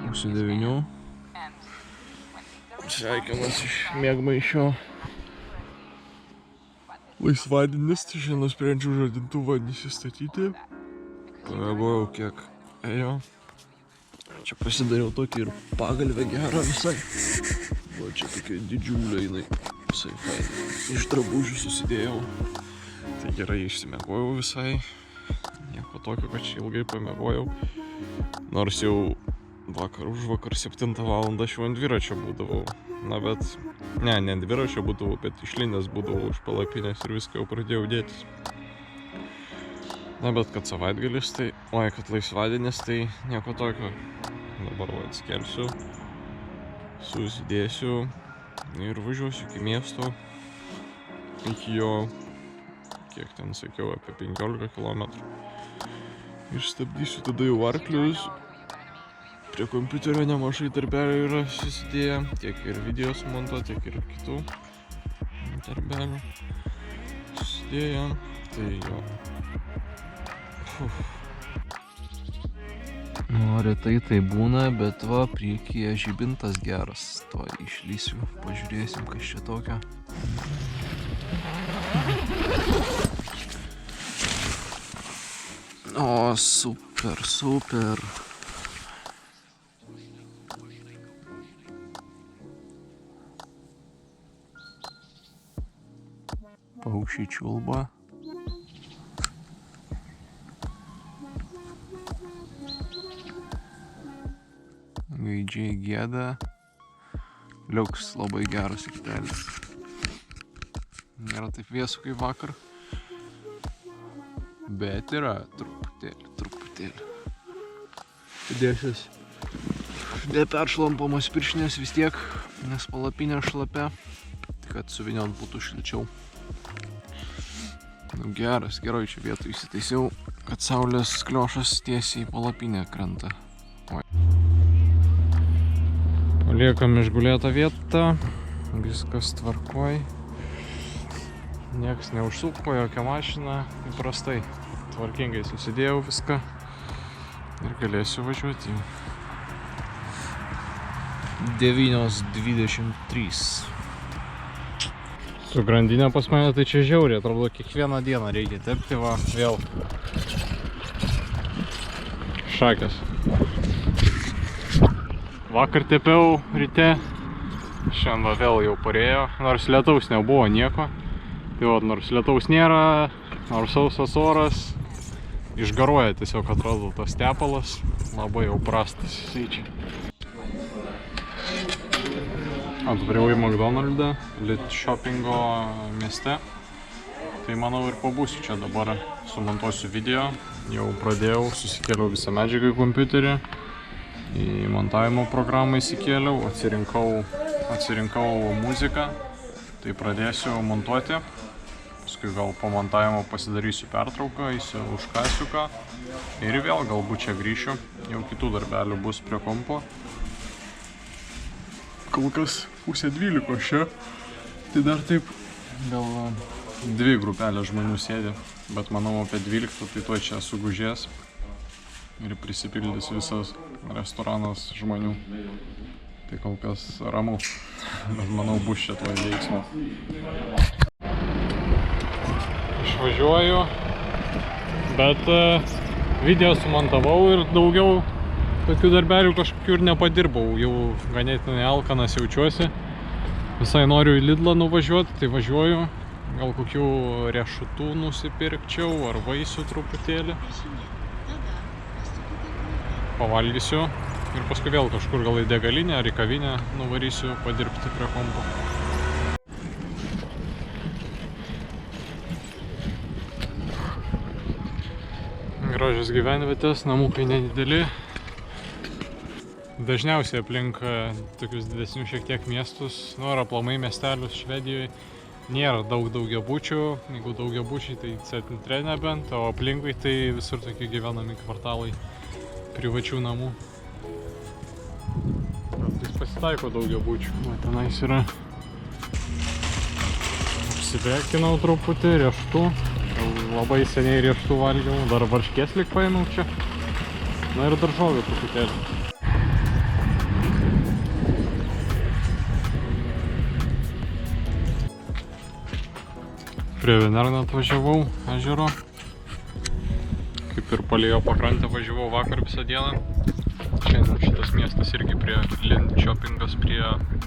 Pusė 9. Sveikinas iš miegmaišio. Laisvadienis, tai šiandien nusprendžiau žadintuvą nesistatyti. Pamėgojau kiek ėjo. Čia pasidariau tokį ir pagalvę gerą visai. O čia tokia didžiulė jinai. Visai fainai. Iš drabužių susidėjau. Tai gerai išsimėgojau visai. Nieko tokio, kad čia ilgai pamėgojau. Nors jau užvakar 7 valandą aš jau ant dviračio būdavau. Na bet, ne ant dviračio būdavau, bet išlindęs būdavau iš palapinės ir viską jau pradėjau dėtis. Na bet kad savaitgalis, tai, kad laisvadienis, tai nieko tokio. Dabar atsikelsiu, susidėsiu ir važiuosiu iki miesto. Iki jo, kiek ten sakiau, apie 15 km. Išstabdysiu tada jau arklius. Prie kompiuterio nemažai darbelių yra susidėję, tiek ir video sumontuoti, tiek ir kitų darbelių susidėję. Tai jo. Retai tai būna, bet va, priekyje žibintas geras. To išlysiu, pažiūrėsim, kas čia tokio. O, super, super. Paukščiai čiulba. Gaidžiai gieda. Liuks labai geras rytelis. Nėra taip vėsu kaip vakar. Bet yra truputėlį. Dėsius. Neperšlampamos pirštinės vis tiek, nes palapinė šlapia. Tik kad suviniot būtų šilčiau. Nu, geras, gerai čia vietoj įsitaisiau, kad saulės kliošas tiesiai į palapinę krenta. Paliekam išgulėtą vietą, viskas tvarkoj. Niekas neužsuko, jokia mašina, įprastai. Tvarkingai susidėjau viską ir galėsiu važiuoti. 9:23. Su grandinė pas mane tai čia žiauriai, atrodo kiekvieną dieną reikia tepti, va, vėl šakės. Vakar tepiau ryte, šiandien va vėl jau parėjo, nors lietaus nebuvo nieko. Tai va, nors lietaus nėra, nors sausas oras, išgaruoja tiesiog atrodo tas tepalas, labai jau prastas jisai čia. Atvariau į McDonald'ą, Lit Shoppingo mieste. Tai manau ir pabūsiu čia dabar, sumontuosiu video. Jau pradėjau, susikėliau visą medžiagą į kompiuterį. Į montavimo programą įsikėliau, atsirinkau muziką. Tai pradėsiu montuoti. Paskui gal po montavimo pasidarysiu pertrauką, eisiu už kasiuką. Ir vėl galbūt čia grįšiu. Jau kitų darbelių bus prie kompo. Kol kas 11:30 čia, tai dar taip gal 2 grupelės žmonių sėdi, bet manau apie 12 tai tuoj čia sugužės ir prisipildys visas restoranas žmonių. Tai kol kas ramu, bet manau bus čia tuoj veiksmo. Išvažiuoju, bet video sumontavau ir daugiau tokių darbelių kažkokių ir nepadirbau, jau ganėtinai alkanas jaučiuosi. Visai noriu į Lidlą nuvažiuoti, tai važiuoju. Gal kokių riešutų nusipirkčiau ar vaisių truputėlį. Pavalgysiu ir paskui vėl kažkur gal į degalinę ar į kavinę nuvarysiu padirbti prie kompo. Gražios gyvenvietės, namukai nedideli. Dažniausiai aplink tokius didesnių šiek tiek miestus, nu ar aplamai miestelius Švedijoje, nėra daug daugiabučių. Jeigu daugiabučiai, tai centre nebent, o aplinkui tai visur tokie gyvenami kvartalai privačių namų. Vis pasitaiko daugiabučių. Va, tenais yra. Apsibekinau truputį riešutų. Labai seniai riešutų valgiau. Dar varškės lyg paėmiau čia. Na ir daržovių truputėlį. Prie Venerno atvažiavau ežero. Kaip ir palei jo pakrantę važiavau vakar visą dieną. Šiandien šitas miestas irgi prie Linköpingas prie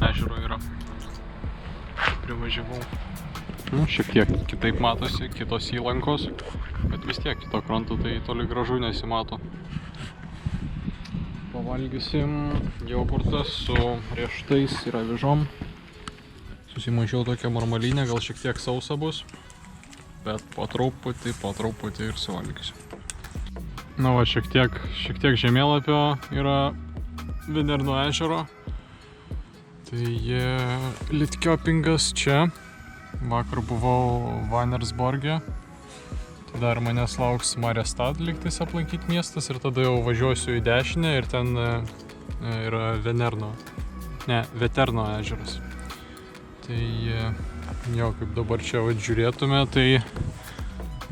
ežero yra. Privažiavau. Nu, šiek tiek kitaip matosi, kitos įlankos, bet vis tiek kito kranto tai toli gražu nesimato. Pavalgysim jogurtą su riešutais ir avižom. Susimaišiau tokią marmalinę, gal šiek tiek sausa bus, bet po truputį ir suvalgysiu. Na va, šiek tiek žemėlapio yra Venerno ežero. Tai Linköpingas čia. Vakar buvau Vänersborge. Tai dar manęs lauks Mariestad lygtais aplankyti miestas ir tada jau važiuosiu į dešinę ir ten yra Veterno ežeras. Tai jo, kaip dabar čia žiūrėtume, tai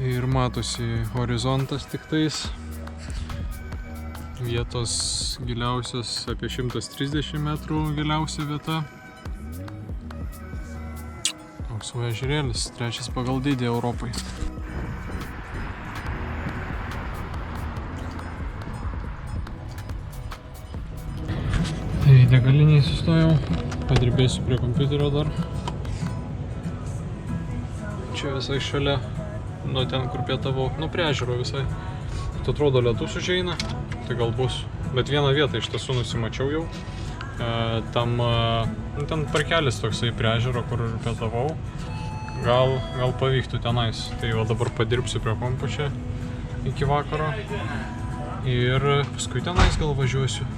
ir matosi horizontas tiktais. Vietos giliausias apie 130 metrų giliausia vieta. Toks va ežerėlis, trečias pagal dydį Europai. Tai degaliniai sustojau, padirbėsiu prie kompiuterio dar. Čia visai šalia, nuo ten kur pietavau, nu prie ežero visai. Tai atrodo lietus užeina, tai gal bus. Bet vieną vietą iš tiesų nusimačiau jau. Ten parkelis toksai prie ežero, kur pietavau. Gal pavyktų tenais. Tai va dabar padirbsiu prie kompo čia iki vakaro. Ir paskui tenais gal važiuosiu.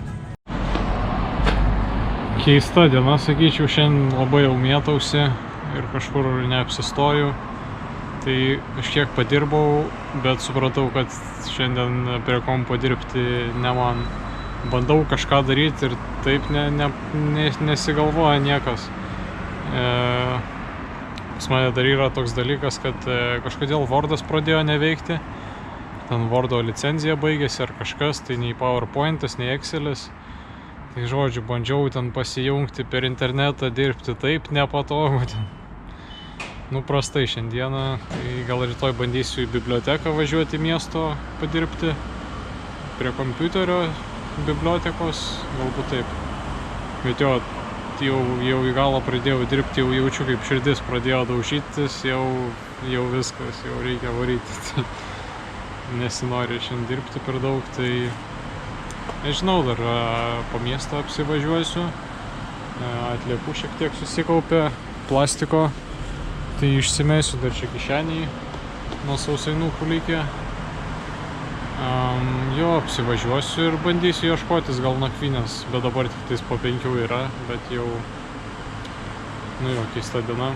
Keista diena, sakyčiau, šiandien labai jau mėtausi ir kažkur neapsistoju. Tai kažkiek padirbau, bet supratau, kad šiandien prie kompo dirbti ne man. Bandau kažką daryti ir taip nesigalvoja niekas. Pas mane dar yra toks dalykas, kad kažkodėl Wordas pradėjo neveikti. Ten Wordo licenzija baigėsi ar kažkas, tai nei PowerPointas, nei Excelis. Tai žodžiu, bandžiau ten pasijungti per internetą, dirbti taip nepatogu. Nu prastai šiandieną, tai gal rytoj bandysiu į biblioteką važiuoti į miesto padirbti prie kompiuterio bibliotekos, galbūt taip. Bet jau į galą pradėjau dirbti, jau jaučiu kaip širdis pradėjo daužytis, jau viskas, jau reikia varyti. Nesinori šiandien dirbti per daug, tai nežinau, dar po miestą apsivažiuosiu. Atliekų šiek tiek susikaupė, plastiko. Tai išsimesiu dar čia kišeniai nuo sausainukų likę. Jo, apsivažiuosiu ir bandysiu ieškotis gal nakvynės, bet dabar tik tais po 5 yra, bet jau, nu jo, keista diena,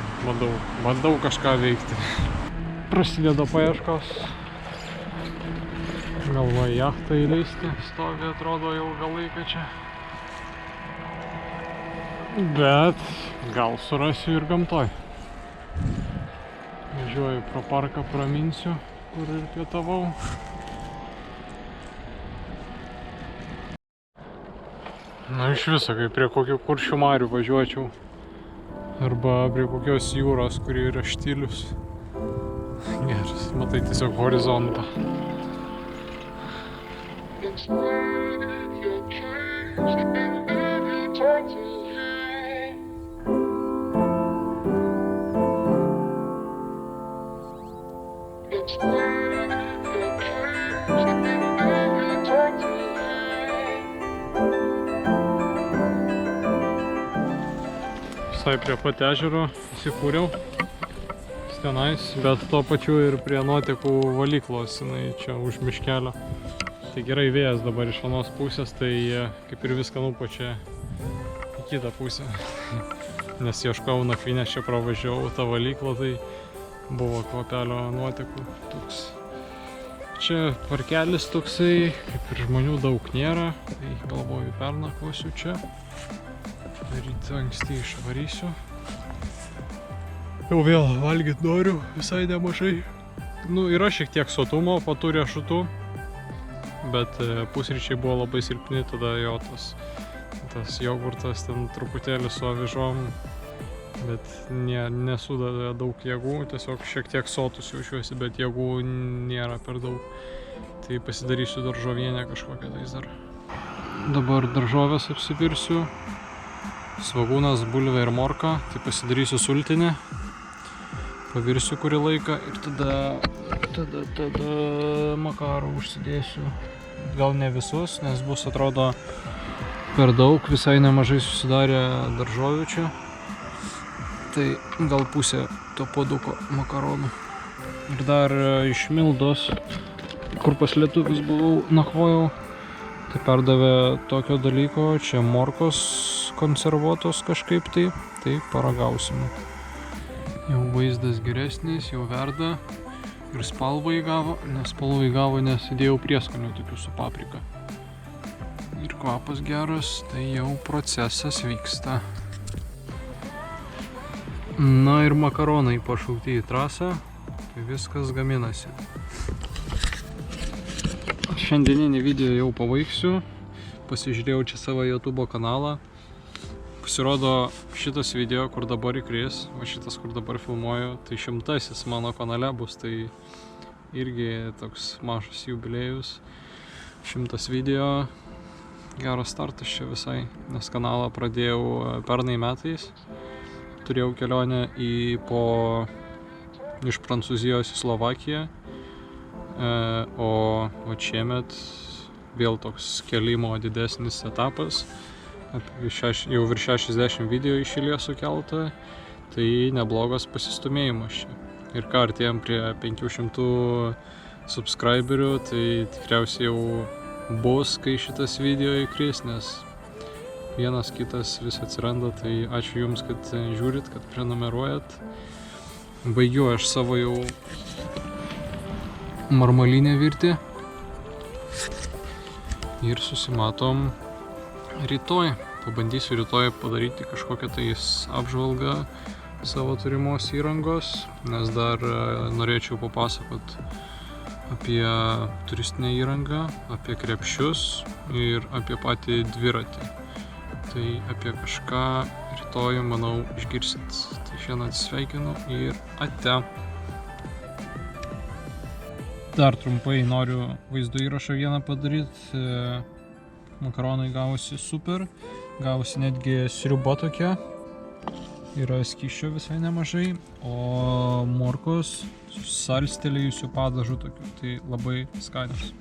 bandau kažką veikti. Prasideda paieškos. Galvoju jachtą įleisti, stovi atrodo ilgą laiką čia. Bet gal surasiu ir gamtoj. Važiuoju pro parką, praminsiu, kur ir pietavau. Na iš viso, kaip prie kokių Kuršių marių važiuočiau. Arba prie kokios jūros, kuri yra štilius. Geras, matai tiesiog horizontą. Visai prie pat ežero įsikūriau tenais, bet tuo pačiu ir prie nuotekų valyklos, jinai čia už miškelio. Tai gerai vėjas dabar iš vienos pusės, tai kaip ir viską nupučia į kitą pusę. Nes ieškojau nakvynės, čia pravažiavau tą valyklą, tai buvo kvapelio nuotekų toks. Čia parkelis toksai, kaip ir žmonių daug nėra, tai galvoju pernakvosiu čia. Ryte anksti išvarysiu. Jau vėl valgyt noriu visai nemažai. Nu, yra šiek tiek sotumo po tų riešutų. bet pusryčiai buvo labai silpni, tada jo tas jogurtas ten truputėlį su avižom, bet nesudavė daug jėgų, tiesiog šiek tiek sotus jaučiuosi, bet jėgų nėra per daug. Tai pasidarysiu daržovienę kažkokią tais dar. Dabar daržovės apsipirsiu, svagūnas, bulvė ir morka, tai pasidarysiu sultinį, pavirsiu kurį laiką ir tada makarų užsidėsiu. Gal ne visus, nes bus atrodo per daug, visai nemažai susidarė daržovių čia. Tai gal pusę to puoduko makaronų. Ir dar iš Mildos, kur pas lietuvius buvau, nakvojau, tai perdavė tokio dalyko, čia morkos konservuotos kažkaip tai paragausime. Jau vaizdas geresnis, jau verda ir spalvą įgavo, nes įdėjau prieskonių tokių su paprika. Ir kvapas geras, tai jau procesas vyksta. Na ir makaronai pašaukti į trasą, tai viskas gaminasi. Šiandieninį video jau pabaigsiu, pasižiūrėjau čia savo YouTube kanalą. Pasirodo šitas video, kur dabar įkris, o šitas, kur dabar filmuoju, tai 100-asis mano kanale bus, tai irgi toks mažas jubiliejus. 100 video, geras startas čia visai, nes kanalą pradėjau pernai metais. Turėjau kelionę iš Prancūzijos į Slovakiją, o šiemet vėl toks kelimo didesnis etapas. Jau virš 60 video iš eilės sukelta, tai neblogas pasistumėjimas čia. Ir ką, artėjom prie 500 subscriberių, tai tikriausiai jau bus, kai šitas video įkris, nes vienas kitas vis atsiranda, tai ačiū Jums, kad žiūrit, kad prenumeruojat. Baigiu aš savo jau marmalinę virti ir susimatom rytoj. Pabandysiu rytoj padaryti kažkokią tais apžvalgą savo turimos įrangos, nes dar norėčiau papasakot apie turistinę įrangą, apie krepšius ir apie patį dviratį. Tai apie kažką rytoj, manau, išgirsit. Tai šiandien atsisveikinu ir ate. Dar trumpai noriu vaizdo įrašą vieną padaryti. Makaronai gavosi super, gavosi netgi sriuba tokia. Yra skysčio visai nemažai, o morkos su salstelėjusiu padažu tokiu, tai labai skanios.